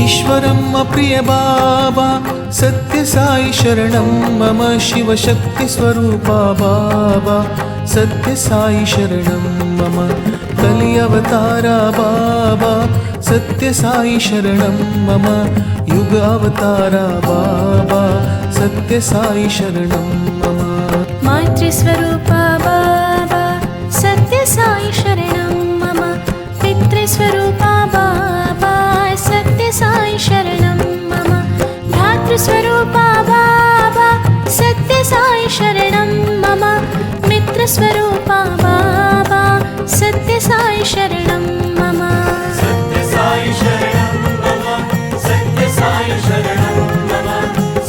ईश्वरं प्रिय बाबा सत्य साई शरणं मम शिवशक्ति स्वरूपा बाबा सत्य साई शरणं मम कलि अवतारा बाबा सत्य साई शरणं मम युग अवतारा बाबा सत्य साई शरणं मम मातृस्वरूपा बाबा सत्य साई शरणं मम पितृस्वरूपा बाबा सत्य साई शरणं मम भ्रातृस्वरूपा बाबा सत्य साई शरणं मम मित्रस्वरूपा बाबा सत्य साई शरणं मम सत्य साई शरणं मम सत्य साई शरणं मम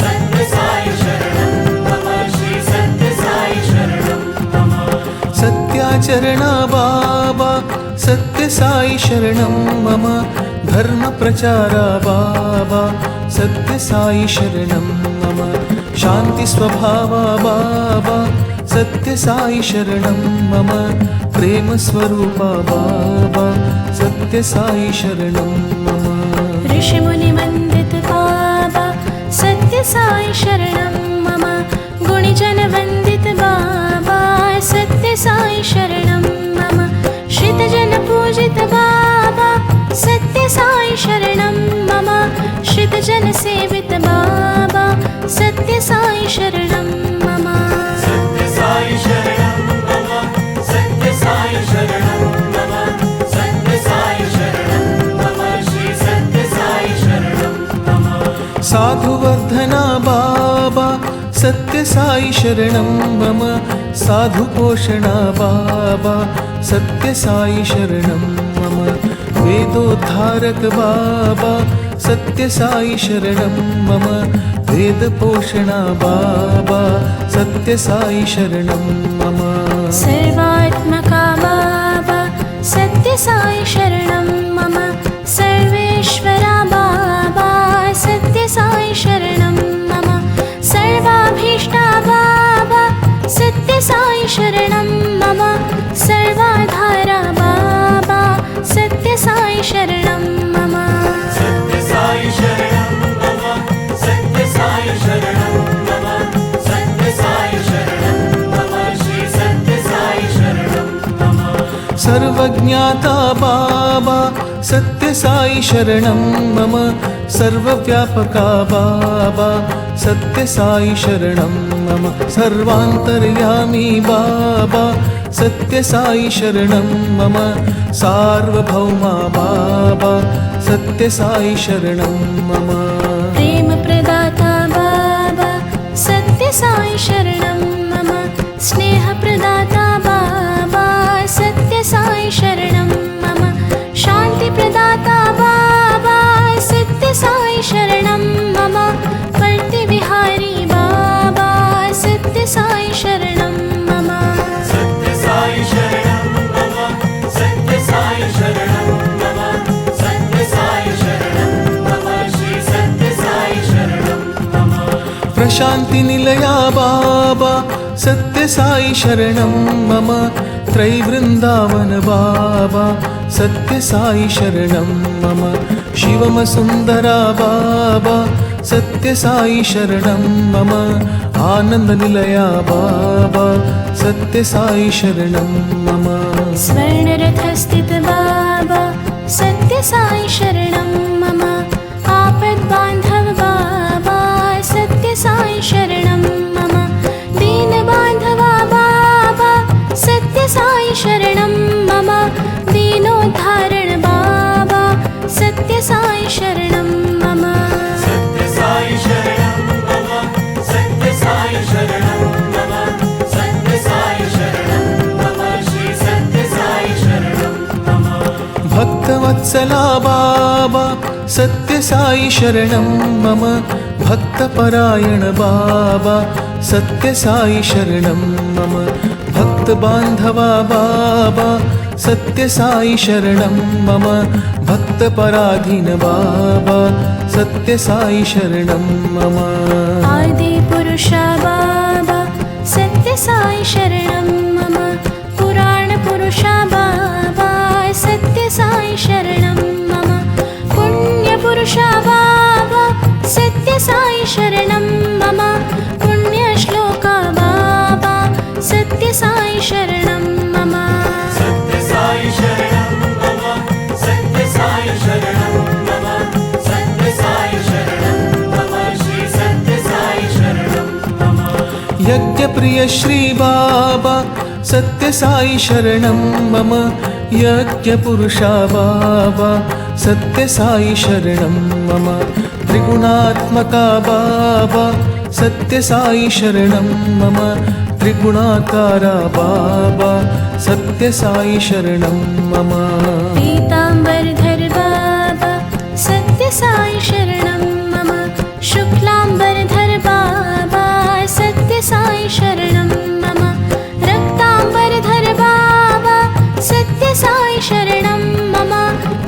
सत्य साई शरणं मम श्री सत्य साई शरणं मम सत्याचरणा बाबा सत्य साई शरणं मम धर्म प्रचारा बाबा सत्य साई शरणं मम शांति स्वभावा बाबा सत्य साई शरणं मम प्रेम स्वरूपा बाबा सत्य साई शरणं मम ऋषि मुनि वंदित बाबा सत्य साई शरणं मम गुणिजन वंदित बाबा सत्य साई शरणं मम श्रितजन पूजित बाबा सत्य साई शरणं मम श्रितजन सेवित बाबा सत्य साई शरणं मम सत्य साई शरणं मम सत्य साई शरणं मम सत्य साई शरणं मम श्री सत्य साई शरणं मम साधुवर्धना बाबा सत्य साई शरणं मम साधुपोषणा बाबा सत्य साई शरणं मम वेदोद्धारक बाबा सत्य साई शरणं मम वेदपोषणा बाबा सत्य साई शरणं मम सर्वात्मका बाबा सत्य साई शरणं मम सर्वेश्वरा बाबा सत्य साई शरणं मम सर्वाभीष्टा बाबा सत्य साई शरणं मम सर्वाधारा बाबा सत्य साई शरणं मम सत्य साई शरणं मम सत्य साई शरणं मम सत्य साई शरणं मम श्री सत्य साई शरणं मम सर्वज्ञाता बाबा सत्य साई शरणं मम सर्वव्यापका बाबा सत्य साई शरणं मम सर्वान्तर्यामी बाबा सत्य साई शरणं मम सार्वभौमा बाबा सत्य साई शरणं मम प्रेम प्रदाता बाबा सत्य साई शरणं मम स्नेह प्रदाता बाबा सत्य साई शरणं मम शांति प्रदाता बाबा सत्य साई शरणं मम कर्तिविहारी बाबा सत्य साई शरणं मम सत्य साई शरणं मम सत्य साई शरणं मम सत्य साई शरणं मम श्री सत्य साई शरणं मम प्रशांति निलया बाबा सत्य साई शरणं मम त्रैवृंदावन बाबा सत्य साई शरणं मम शिवमसुन्दरा बाबा सत्य साई शरणं मम आनंद निलया बाबा सत्य साई शरणं मम स्वर्णरथस्थित बाबा सत्य साई शरणं मम आपद्बान्धव बाबा सत्य साई शरणं मम दीनबान्धवा बाबा सत्य साई शरणं मम दीनोद्धारण बाबा सत्य साई शरणं मम सत्य साई शरणं मम सत्य साई शरणं मम सत्य साई शरणं मम श्री सत्य साई शरणं मम भक्तवत्सला बाबा सत्य साई शरणं मम भक्तपरायण बाबा सत्य साई शरणं मम भक्तबान्धवा बाबा सत्य साई शरणं मम भक्तपराधीन बाबा सत्य साई शरणं मम आदिपुरुषा बाबा सत्य साई शरणं मम पुराणपुरुषा बाबा सत्य साई शरणं मम पुण्य आदिपुरुषा बाबा सत्य साई शरणं मम पुण्यश्लोका बाबा सत्य साई शरणं मम सत्य साई शरणं मम सत्य साई शरणं मम सत्य साई शरणं मम श्री सत्य साई शरणं मम यज्ञप्रिय श्री बाबा सत्य साई शरणं मम यज्ञपुरुषा बाबा सत्य साई शरणं मम त्रिगुणात्मका बाबा सत्य साई शरणं मम त्रिगुणाकारा बाबा सत्य साई शरणं मम पीताम्बरधर बाबा सत्य साई शरणं मम शुक्लाम्बरधर बाबा सत्य साई शरणं मम रक्ताम्बरधर बाबा सत्य साई शरणं मम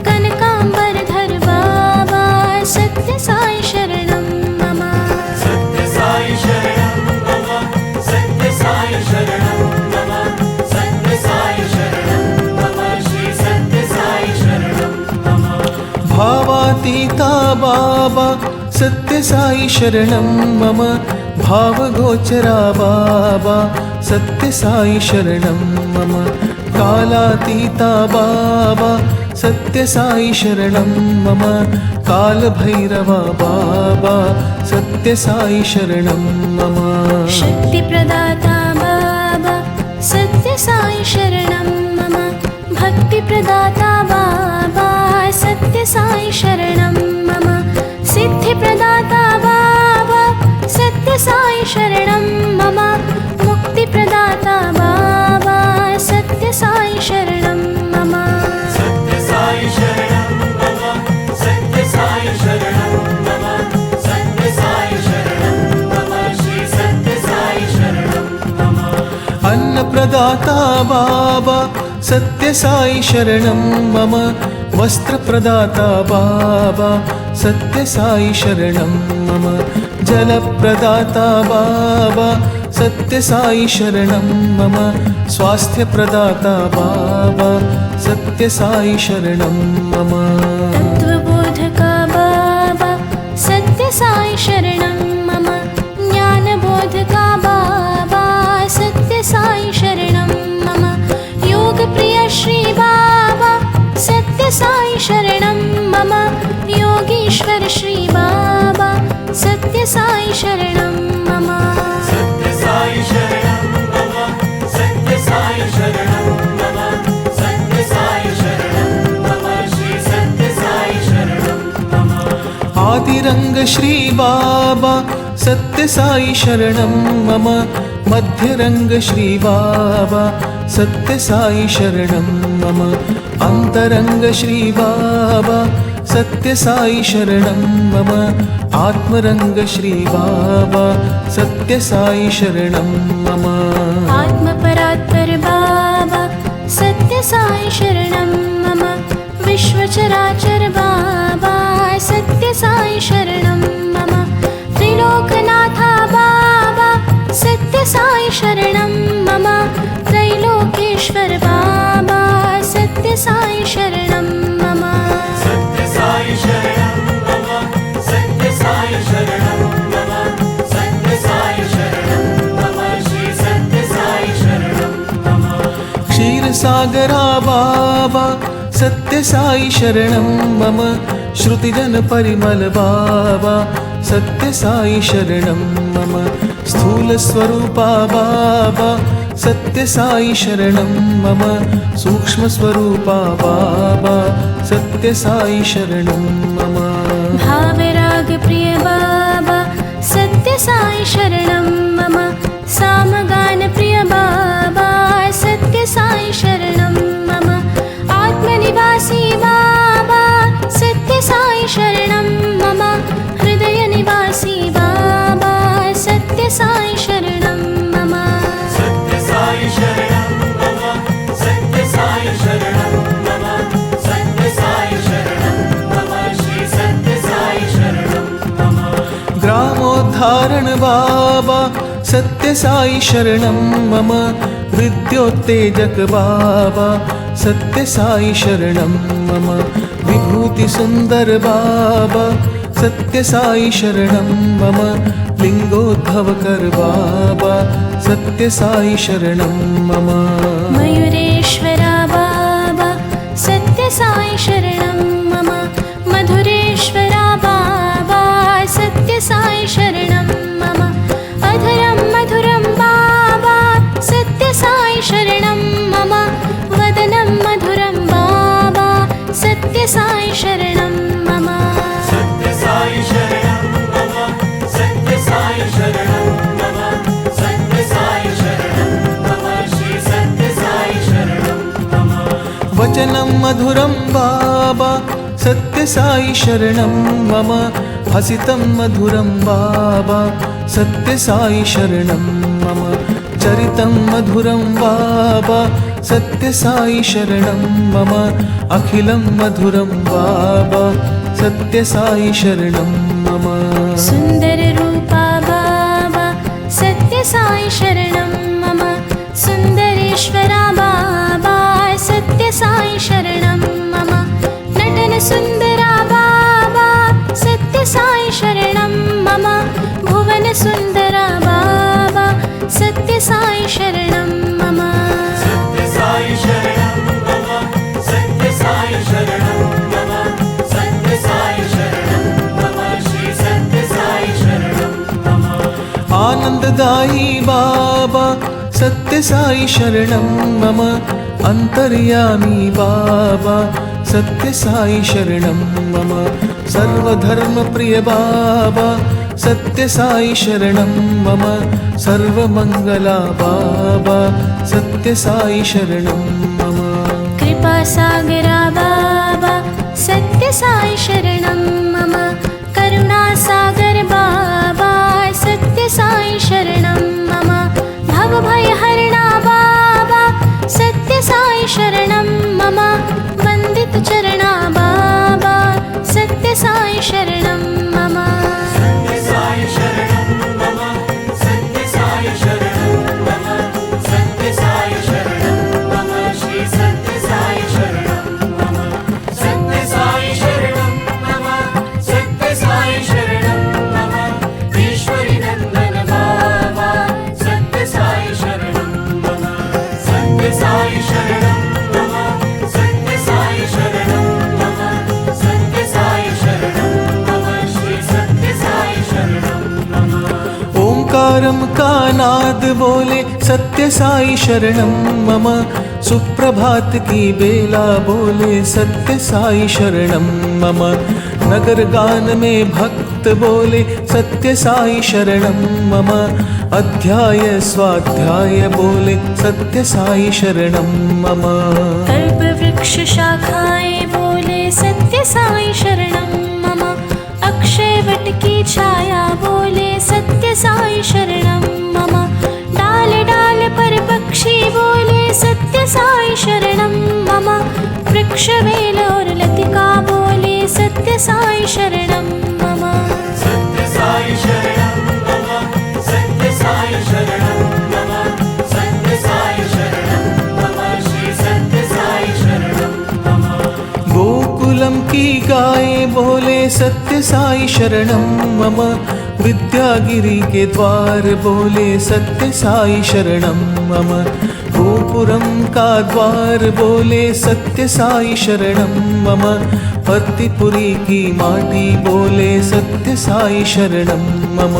कनकाम्बरधर बाबा सत्य साई शरणं मम सत्य साई शरणं मम सत्य साई शरणं मम सत्य साई शरणं मम श्री सत्य साई शरणं मम भावातीता बाबा सत्य साई शरणं मम भावगोचरा बाबा सत्य साई शरणं मम कालातीता बाबा सत्य साई शरणं मम कालभैरवा बाबा सत्य साई शरणं मम शक्तिप्रदाता बाबा सत्य साई शरणं मम भक्तिप्रदाता बाबा सत्य साई शरणं मम सिद्धिप्रदाता बाबा सत्य साई शरणं मम मुक्तिप्रदाता बाबा सत्य साई शरणं मम सत्य साई शरणं मम सत्य साई शरणं मम सत्य साई शरणं मम श्री सत्य साई शरणं मम अन्नप्रदाता बाबा सत्य साई शरणं मम वस्त्रप्रदाता बाबा सत्य साई शरणं मम जलप्रदाता बाबा सत्य साई शरणं मम स्वास्थ्यप्रदाता बाबा सत्य साई शरणं मम तत्त्वबोधका बाबा सत्य साई शरणं मम ज्ञानबोधका बाबा सत्य साई शरणं मम योगप्रिय श्री बाबा सत्य साई शरणं मम योगीश्वर श्री बाबा सत्य साई शरणं मम सत्य साई शरणं मम सत्य साई शरणं मम सत्य साई शरणं मम श्री सत्य साई शरणं मम आदिरंग श्री बाबा सत्य साई शरणं मम मध्यरंग श्री बाबा सत्य साई शरणं मम अंतरंग श्री बाबा सत्य साई शरणं मम आत्मरंग श्री बाबा सत्य साई शरणं मम आत्मपरात्पर बाबा सत्य साई शरणं मम विश्वचराचर बाबा सत्य साई शरणं मम त्रिलोकनाथा बाबा सत्य साई शरणं मम त्रैलोकेश्वर बाबा सत्य साई शरणं मम सत्य साई शरणं मम सत्य साई शरणं मम सत्य साई शरणं मम श्री सत्य साई शरणं मम क्षीरसागरा बाबा सत्य साई शरणं मम श्रुतिजन परिमल बाबा सत्य साई शरणं मम स्थूलस्वरूपा बाबा सत्य साई शरणं मम सूक्ष्मस्वरूपा बाबा सत्य साई शरणं मम भावरागप्रिय बाबा सत्य साई शरणं मम सामगानप्रिय बाबा सत्य साई शरणं मम आत्मनिवासी बाबा सत्य साई शरणं मम हृदयनिवासी बाबा सत्य साई शरणं मम सत्य साई शरणं मम सत्य साई शरणं मम सत्य साई शरणं मम श्री सत्य साई शरणं मम ग्रामोद्धारण बाबा सत्य साई शरणं मम विद्योत्तेजक बाबा सत्य साई शरणं मम विभूति सुंदर बाबा सत्य साई शरणं मम लिंगोद्भव कर बाबा सत्य साई शरणं मम मयूरेश्वरा बाबा सत्य साई शरणं मम मधुरेश्वरा बाबा सत्य साई शरणं मम अधरं मधुरं बाबा सत्य साई शरणं मम वदनं मधुरं बाबा सत्य साई शरणं मम सत्य साई शरणं मम सत्य साई शरणं मम सत्य साई शरणं मम श्री सत्य साई शरणं मम वचनं मधुरं बाबा सत्य साई शरणं मम हसितं मधुरं बाबा सत्य साई शरणं मम चरितं मधुरं बाबा सत्य साई शरणं मम अखिलं मधुरं बाबा सत्य साई शरणं मम सुन्दर रूपा बाबा सत्य साई शरणं मम सुन्दरेश्वरा बाबा सत्य साई शरणं मम नटन सुन्दरा बाबा सत्य साई शरणं मम भुवन सुन्दरा बाबा सत्य साई शरणं मम सत्य साई शरणं मम सत्य साई शरणं मम सत्य साई शरणं मम श्री सत्य साई शरणं मम आनंददायी बाबा सत्य साई शरणं मम अंतर्यामी बाबा सत्य साई शरणं मम सर्वधर्म प्रिय बाबा सत्य साई शरणं मम सर्वमंगला बाबा सत्य साई शरणं मम कृपा सागरा बाबा सत्य साई शरणं मम करुणा सागर बाबा सत्य साई शरणं मम भवभयहरणा बाबा सत्य साई शरणं मम वन्दित चरणा बाबा सत्य साई शरणं मम सत्य साई शरणं मम सत्य साई शरणं मम सत्य साई शरणं मम श्री सत्य साई शरणं मम सत्य साई शरणं मम सत्य साई शरणं मम ईश्वरी नंदन बाबा सत्य साई शरणं मम सत्य साई शरणं मम सत्य साई शरणं मम सत्य साई शरणं मम श्री सत्य साई शरणं मम ओंकारम का नाद बोले सत्य साई शरणं मम सुप्रभात की बेला बोले सत्य साई शरणं मम नगर गान में भक्त बोले सत्य साई शरणं मम अध्याय स्वाध्याय बोले सत्य साई शरणं मम कल्पवृक्ष शाखाएं बोले सत्य साई शरणं मम अक्षय वट की छाया बोले सत्य साई शरणं मम डाल डाल पर पक्षी बोले सत्य साई शरणं मम वृक्ष वेल और लतिका बोले सत्य साई शरणं मम सत्य साई शरणं मम सत्य साई शरणं मम सत्य साई शरणं मम श्री सत्य साई शरणं मम गोकुलम की गाय बोले सत्य साई शरणं मम विद्यागिरी के द्वार बोले सत्य साई शरणं मम गोपुरम का द्वार बोले सत्य साई शरणं मम पतिपुरी की माटी बोले सत्य साई शरणं मम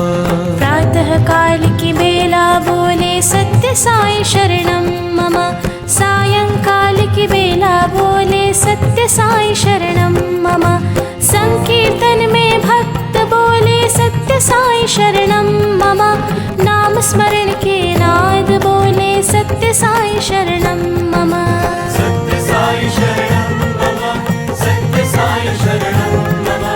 प्रातः काल की बेला बोले सत्य साई शरणं मम सायंकाल की बेला बोले सत्य साई शरणं मम संकीर्तन में भक्त बोले सत्य साई शरणं मम नाम स्मरण के नाद बोले सत्य साई शरणं मम सत्य साई शरणं मम सत्य साई शरणं मम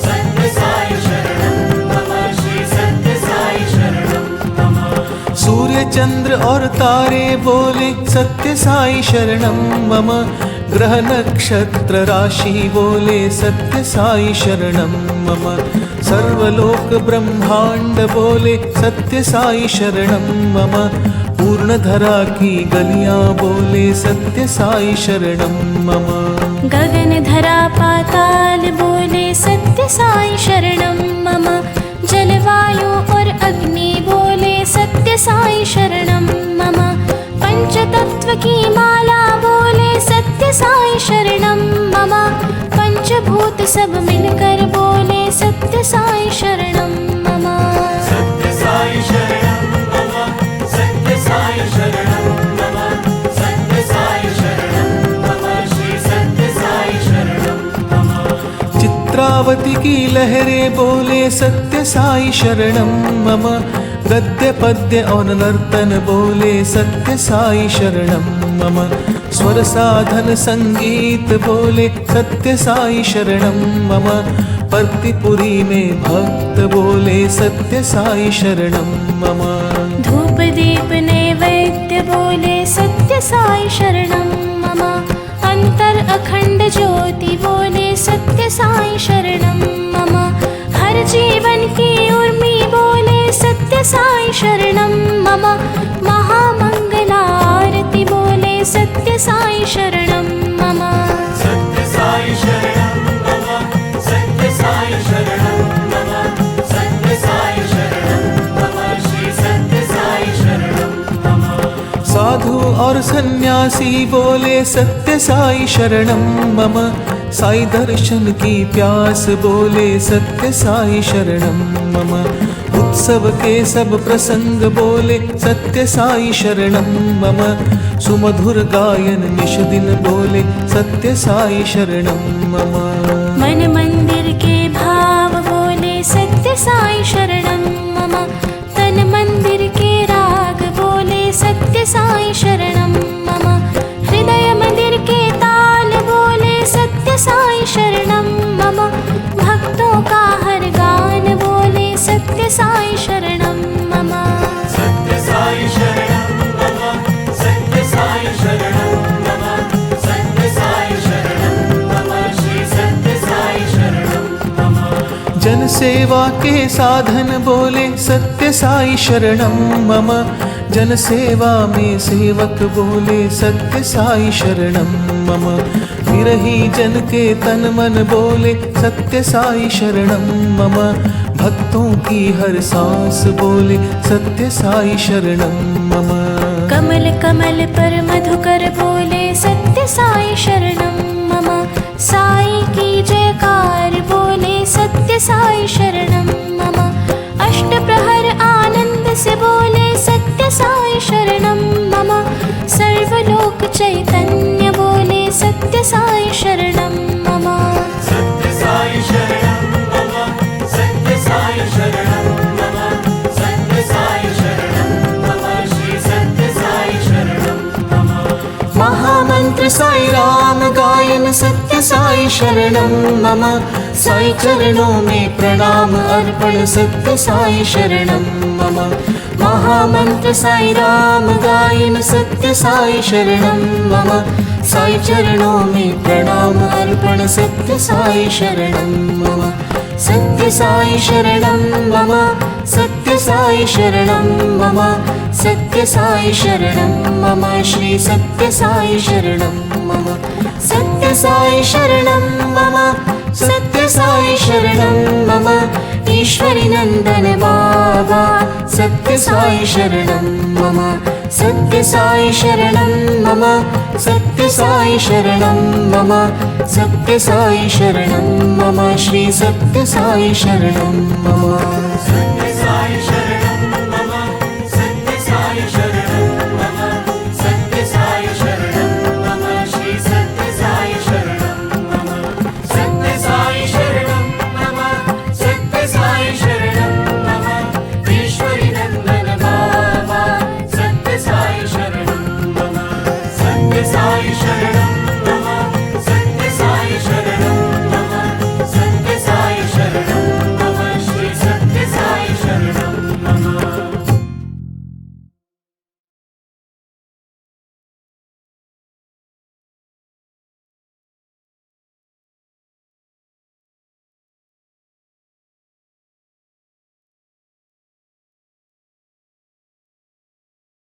सत्य साई शरणं मम श्री सत्य साई शरणं मम सूर्य चंद्र और तारे बोले सत्य साई शरणं मम ग्रह नक्षत्र राशि बोले सत्य साई शरणं मम सर्वलोक ब्रह्मांड बोले सत्य साई शरणं मम पूर्ण धरा की गलियां बोले सत्य साई शरणम मम। गगन धरा पाताल बोले सत्य साई शरणम मम। जलवायु और अग्नि बोले सत्य साई शरणम मम। पंचतत्व की माला बोले सत्य साई शरणम मम। पंचभूत सब मिलकर बोले सत्य साई शरणम मम। सत्य साई शरणं मम। सत्य साई शरणं मम। सत्य साई शरणं मम। श्री सत्य साई शरणं मम। चित्रावती की लहरें बोले सत्य साई शरणम मम। गद्य पद्य और नर्तन बोले सत्य साई शरणम मम। स्वर साधन संगीत बोले सत्य साई शरणम मम। पर्तिपुरी में भक्त बोले सत्य साई शरणम मम। धूप दीप नैवेद्य बोले सत्य साई शरणम मम। अंतर अखंड ज्योति बोले सत्य साई शरणम मम। हर जीवन की उर्मी बोले सत्य साई शरणम मम। महामंगला आरती बोले सत्य साई शरणम मम। सत्य साई शरणं मम। सत्य साई शरणं मम। सत्य साई शरणं मम। श्री सत्य साई शरणं मम। साधु और सन्यासी बोले सत्य साई शरणम मम। साई दर्शन की प्यास बोले सत्य साई शरणम मम। उत्सव के सब प्रसंग बोले सत्य साई शरणम मम। सुमधुर गायन निश दिन बोले सत्य साई शरणम मम। मन मंदिर के भाव बोले सत्य साई शरणम मम। तन मंदिर के राग बोले सत्य साई शरणम मम। हृदय मंदिर के ताल बोले सत्य साई शरणम मम। भक्तों का हर गान बोले सत्य साई शरणम मम। सत्य साई शरणं मम। सत्य साई शरणं मम। सत्य साई शरणं मम। श्री सत्य साई शरणं मम। जन सेवा के साधन बोले सत्य साई शरणम मम। जन सेवा में सेवक बोले सत्य साई शरणम मम। विरही जन के तन मन बोले सत्य साई शरणम मम। भक्तों की हर सांस बोले सत्य साई शरणम मम। कमल कमल पर मधुकर बोले सत्य साई शरणम मम। साई की जयकार बोले सत्य साई शरणम मम। अष्ट प्रहर आनंद से बोले सत्य साई शरणम मम। सर्वलोक चैतन्य बोले सत्य साई शरणम मम। सत्य साई शरणं मम। सत्य साई शरणं मम। सत्य साई शरणं मम। श्री सत्य साई शरणं मम। महामंत्र साई राम गायन सत्य साई शरणम मम। साई चरणों में प्रणाम अर्पण सत्य साई शरणम मम। महामंत्र साई राम गायन सत्य साई शरणम मम। साई चरणों में प्रणाम अर्पण सत्य साई शरणम मम। सत्य साई शरणम मम। सत्य साई शरणम मम। सत्य साई शरणम मम। श्री सत्य साई शरणम मम। सत्य साई शरणम मम। सत्य साई शरणम मम। ईश्वरी नंदन बाबा सत्य साई शरणम मम। सत्य साई शरणम मम। सत्य साई शरणम मम। सत्य साई शरणम मम। श्री सत्य साई शरणम मम। सत्य साई शरणं मम। सत्य साई शरणं मम। सत्य साई शरणं मम। श्री सत्य साई शरणं मम। सत्य साई शरणं मम। सत्य साई शरणं मम। ईश्वरी नंदन बाबा सत्य साई शरणं मम। सत्य साई शरणं